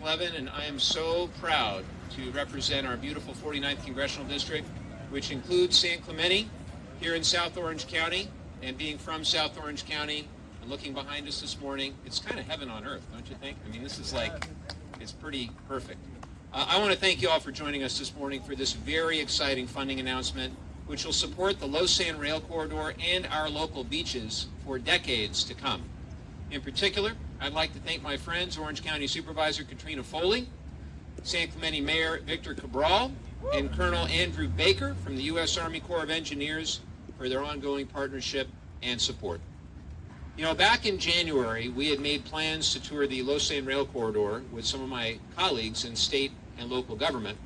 Levin, and I am so proud to represent our beautiful 49th Congressional District, which includes San Clemente here in South Orange County. And being from South Orange County and looking behind us this morning, it's kind of heaven on earth, don't you think? I mean, this is like, it's pretty perfect. I want to thank you all for joining us this morning for this very exciting funding announcement, which will support the LOSSAN Rail Corridor and our local beaches for decades to come. In particular, I'd like to thank my friends, Orange County Supervisor Katrina Foley, San Clemente Mayor Victor Cabral, and Colonel Andrew Baker from the U.S. Army Corps of Engineers for their ongoing partnership and support. You know, back in January, we had made plans to tour the LOSSAN Rail Corridor with some of my colleagues in state and local government,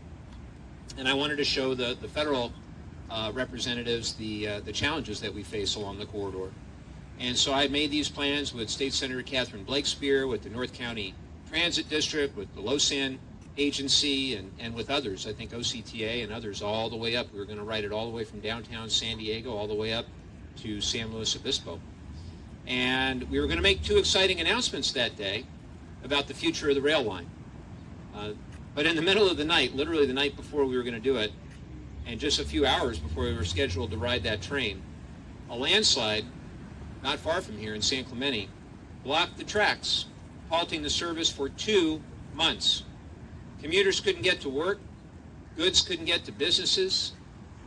and I wanted to show the federal representatives the challenges that we face along the corridor. And so I made these plans with State Senator Catherine Blakespear, with the North County Transit District, with the LOSSAN Agency, and with others, I think OCTA and others, all the way up. We were going to ride it all the way from downtown San Diego all the way up to San Luis Obispo. And we were going to make two exciting announcements that day about the future of the rail line. But in the middle of the night, literally the night before we were going to do it, and just a few hours before we were scheduled to ride that train, a landslide not far from here in San Clemente blocked the tracks, halting the service for 2 months. Commuters couldn't get to work, goods couldn't get to businesses,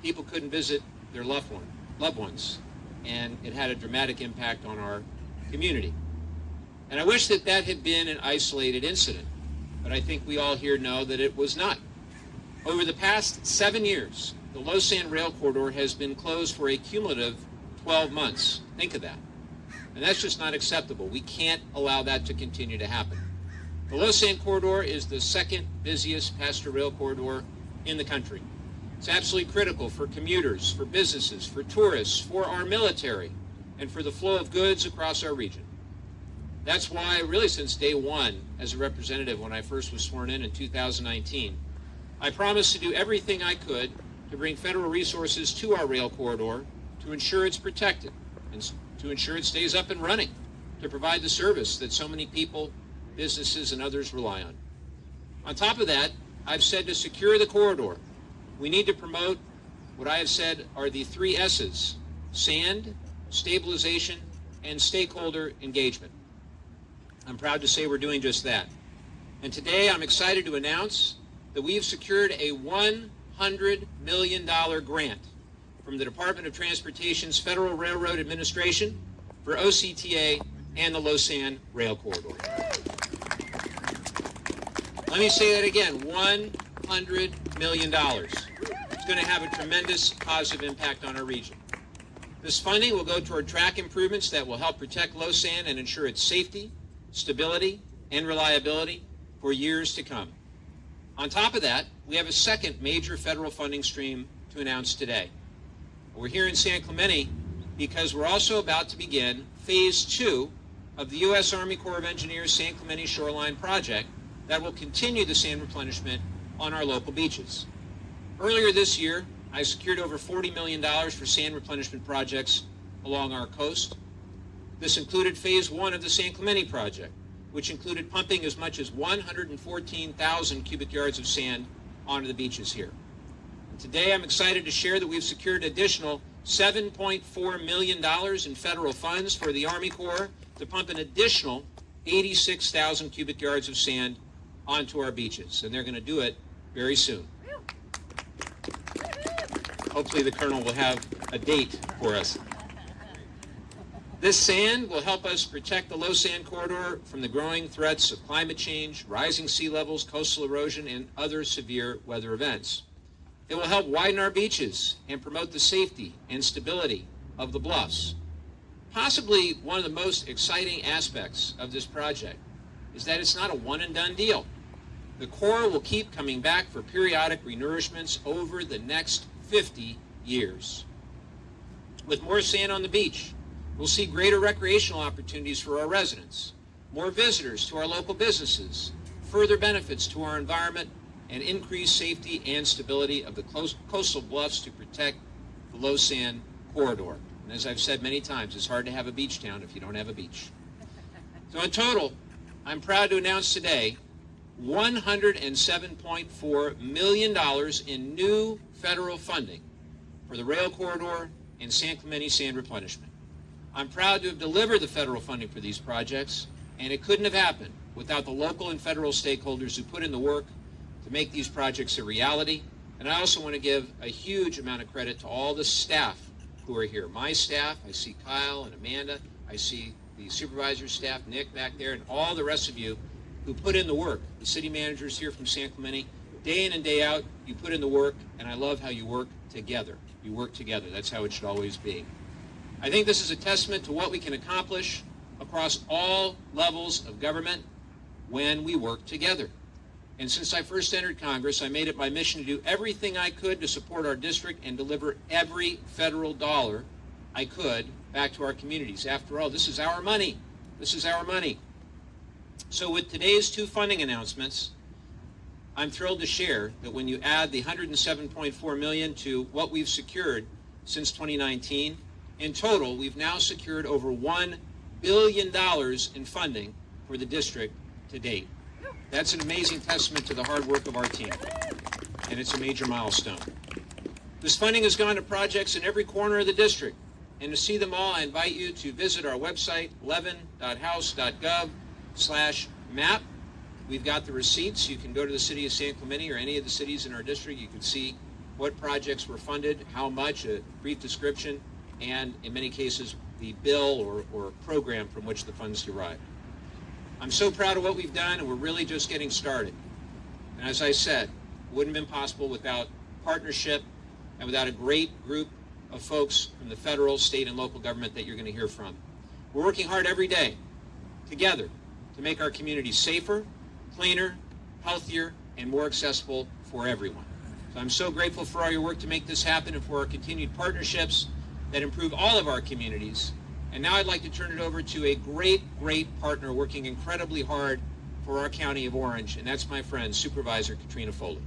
people couldn't visit their loved ones, and it had a dramatic impact on our community. And I wish that had been an isolated incident, but I think we all here know that it was not. Over the past 7 years, the LOSSAN Rail Corridor has been closed for a cumulative 12 months. Think of that. And that's just not acceptable. We can't allow that to continue to happen. The LOSSAN Corridor is the second busiest passenger rail corridor in the country. It's absolutely critical for commuters, for businesses, for tourists, for our military, and for the flow of goods across our region. That's why, really since day one, as a representative when I first was sworn in 2019, I promised to do everything I could to bring federal resources to our rail corridor to ensure it's protected and to ensure it stays up and running, to provide the service that so many people, businesses, and others rely on. On top of that, I've said to secure the corridor, we need to promote what I have said are the 3 S's: sand, stabilization, and stakeholder engagement. I'm proud to say we're doing just that. And today I'm excited to announce that we've secured a $100 million grant from the Department of Transportation's Federal Railroad Administration for OCTA and the LOSSAN Rail Corridor. Let me say that again, $100 million. It's going to have a tremendous positive impact on our region. This funding will go toward track improvements that will help protect LOSSAN and ensure its safety, stability, and reliability for years to come. On top of that, we have a second major federal funding stream to announce today. We're here in San Clemente because we're also about to begin Phase 2 of the U.S. Army Corps of Engineers San Clemente Shoreline Project that will continue the sand replenishment on our local beaches. Earlier this year, I secured over $40 million for sand replenishment projects along our coast. This included Phase 1 of the San Clemente project, which included pumping as much as 114,000 cubic yards of sand onto the beaches here. And today I'm excited to share that we've secured an additional $7.4 million in federal funds for the Army Corps to pump an additional 86,000 cubic yards of sand onto our beaches. And they're going to do it very soon. Hopefully the Colonel will have a date for us. This sand will help us protect the LOSSAN Corridor from the growing threats of climate change, rising sea levels, coastal erosion, and other severe weather events. It will help widen our beaches and promote the safety and stability of the bluffs. Possibly one of the most exciting aspects of this project is that it's not a one-and-done deal. The Corps will keep coming back for periodic renourishments over the next 50 years. With more sand on the beach, we'll see greater recreational opportunities for our residents, more visitors to our local businesses, further benefits to our environment, and increased safety and stability of the coastal bluffs to protect the LOSSAN Corridor. And as I've said many times, it's hard to have a beach town if you don't have a beach. So in total, I'm proud to announce today $107.4 million in new federal funding for the rail corridor and San Clemente sand replenishment. I'm proud to have delivered the federal funding for these projects, and it couldn't have happened without the local and federal stakeholders who put in the work to make these projects a reality. And I also want to give a huge amount of credit to all the staff who are here. My staff, I see Kyle and Amanda, I see the supervisor staff, Nick back there, and all the rest of you who put in the work. The city managers here from San Clemente, day in and day out, you put in the work, and I love how you work together. You work together. That's how it should always be. I think this is a testament to what we can accomplish across all levels of government when we work together. And since I first entered Congress, I made it my mission to do everything I could to support our district and deliver every federal dollar I could back to our communities. After all, this is our money. This is our money. So with today's two funding announcements, I'm thrilled to share that when you add the $107.4 million to what we've secured since 2019, in total, we've now secured over $1 billion in funding for the district to date. That's an amazing testament to the hard work of our team, and it's a major milestone. This funding has gone to projects in every corner of the district, and to see them all, I invite you to visit our website, levin.house.gov/map. We've got the receipts. You can go to the city of San Clemente or any of the cities in our district. You can see what projects were funded, how much, a brief description, and in many cases, the bill or program from which the funds derive. I'm so proud of what we've done, and we're really just getting started. And as I said, it wouldn't have been possible without partnership and without a great group of folks from the federal, state, and local government that you're going to hear from. We're working hard every day together to make our communities safer, cleaner, healthier, and more accessible for everyone. So I'm so grateful for all your work to make this happen and for our continued partnerships that improve all of our communities. And now I'd like to turn it over to a great partner working incredibly hard for our County of Orange, and that's my friend, Supervisor Katrina Foley.